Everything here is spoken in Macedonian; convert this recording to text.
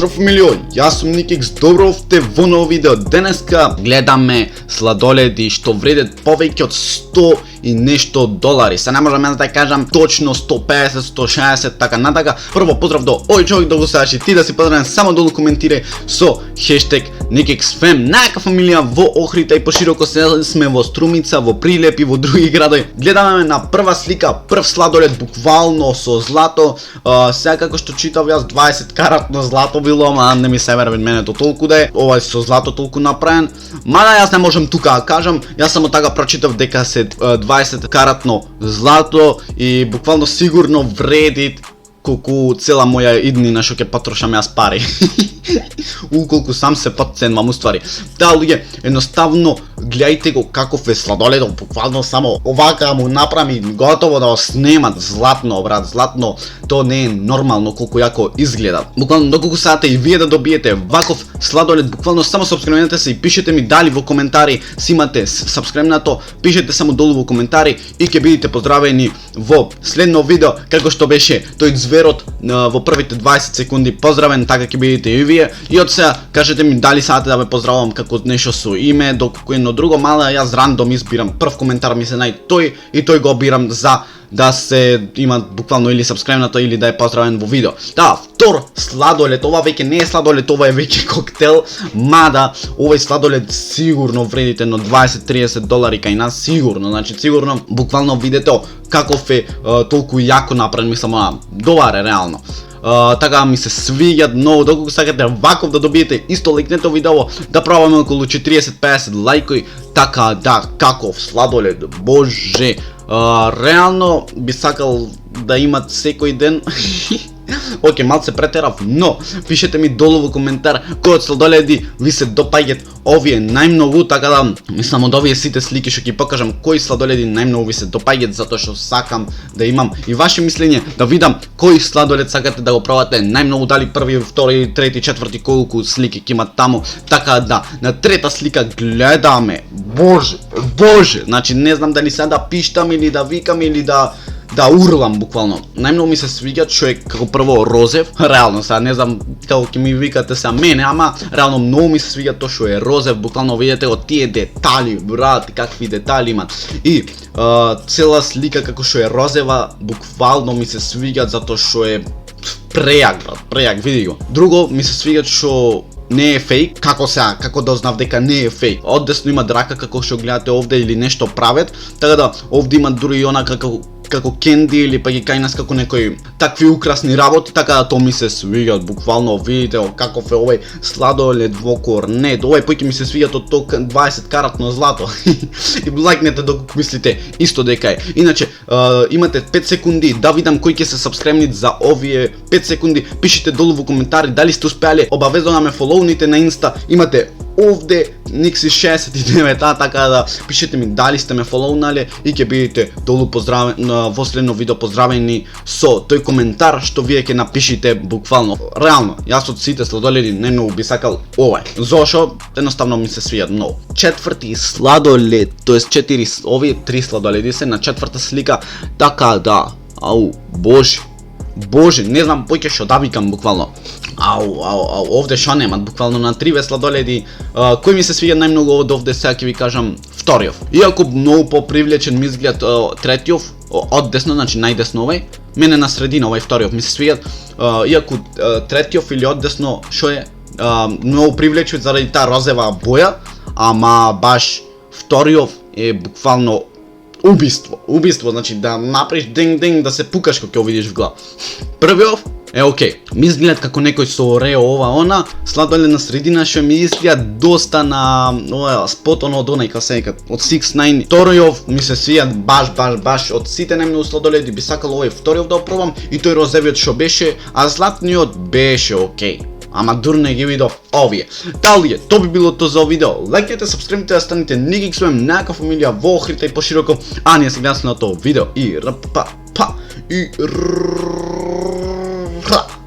Поздрав фамилио, јас сум Никикс, добровте во ново видео. Денеска гледаме сладоледи што вредат повеќе од 100 и нешто долари. Се не можам да кажам точно 150, 160, така натака. Прво поздрав до овој човек да го слушаш и ти да си поздравен, само долу коментирај со хештег NikixFam. Најака фамилија во Охрита и пошироко сме во Струмица, во Прилеп и во други градови. Гледаме на прва слика, прв сладолед буквално со злато. Сега како што читав јас 20 каратно злато било, ама не ми се верува менето толку да е. Ова е со злато толку направен. Мада јас не можам тука да кажам, јас само така прочитав дека се 20 каратно злато и буквално сигурно вреди колку цела моја иднина што ќе потрошам јас пари. Колку сам се подценувам уствари. Да, луѓе, едноставно гледајте го каков е сладоледов, буквално само овака му направи готово да го снемат. Златно, брат, златно, то не е нормално колку јако изгледа. Буквално доколку сакате и вие да добиете ваков сладолед, буквално само сабскрайбнете се и пишете ми дали во коментари си имате сабскрайбнато, пишете само долу во коментари и ќе бидете поздравени во следно видео како што беше тој зверот во првите 20 секунди. Поздравен, така ќе бидете и вие. И од сега кажете ми дали сакате да ме поздравувам како нешто со име, доколку едно друго, мала јас рандом избирам. Прв коментар ми се најде тој и тој го бирам за да се има буквално или сабскрайбнато или да е поздравен во видео. Да, втор сладолед, ова веќе не е сладолед, ова е веќе коктел, мада овој сладолед сигурно вредите на 20-30 долари кај нас, сигурно, значи сигурно буквално видите каков е толку јако направен, мислам, добар е реално. Така ми се свиѓат многу, доколку сакате ваков да добиете, исто лайкнете видео, да пробаме околу 40-50 лајкови, така да, каков сладолед, боже, реално би сакал да имат секој ден. Оке, малце претерав, но пишете ми долу во коментар кој од сладоледи ви се допаѓат овие најмногу, така да мислам од овие сите слики што ќе покажам кои сладоледи најмногу ви се допаѓат, затоа што сакам да имам и ваше мислење, да видам кој сладолед сакате да го пробате најмногу, дали први, втори, трети, четврти, колку слики ќе имат таму, така да на трета слика гледаме. Боже, значи не знам дали сега да пиштам или да викам или да урлам буквално. Најмногу ми се свиѓа што е како прво розев, реално сега не знам како ќе ми викате сега мене, ама реално многу ми се свиѓа тоа што е розев, буквално видите го тие детали, брат, какви детали имат. И цела слика како што е розева, буквално ми се свиѓа затоа што е прејак, брат, прејак, види го. Друго ми се свиѓа што не е фейк, како сега, како да знав дека не е фейк. Одесно има драка како што гледате овде или нешто прават, така да овде има дури и она како кенди или па ги кај нас како некои такви украсни работи, така да тоа ми се свиѓат, буквално видите каков е овој сладолед во корнет. Овој поќе ми се свиѓат од тоа 20 каратно злато. И лајкнете доколку мислите исто дека е. Иначе имате 5 секунди да видам кој ќе се сабскрайбнит за овие 5 секунди. Пишете долу во коментари дали сте успеале, обавезно ме фолоуните на инста. Имате овде Nixi69, така да пишете ми дали сте ме фолоунали и ќе бидете долу поздравени во следно видео, поздравени со тој коментар што вие ќе напишите буквално. Реално, јас од сите сладоледи најмногу би сакал овој. Зошо? Едноставно ми се свиѓат многу. Четврти сладолед, тоест 4 овие 3 сладоледи се на четврта слика, така да. Ау, боже, не знам поќе што да викам буквално. Овде шо немат, буквално на 3 сладоледи. Кој ми се свиѓа најмногу од овде, сега ќе ви кажам вториот. Иако многу попривлечен ми изглед третиот, од десно, значи најдесно овој. Мене на средина овој вториот ми се свиѓат. Иако третиот или од десно шо е многу привлечувај заради таа розева боја, ама баш вториот е буквално убиство, значи да направиш динг да се пукаш кога ќе видиш в глава. Првиот е окей. Ми изгледат како некој со орео ова она, сладолед на средина што ми изгледа доста на ова спотон од онај касека од 6ix9ine. Вториот ми се свиѓа баш од сите најмногу сладоледи би сакал овој вториот да пробам и тој розевиот што беше, а златниот беше окей. Ама дур не ги видов овие. Дали тоа би било тоа за видео. Лајкнете, сабскрайбнете, да станете NikixFam, најака фамилија во Охрита и пошироко. А ние се гледаме на тоа видео и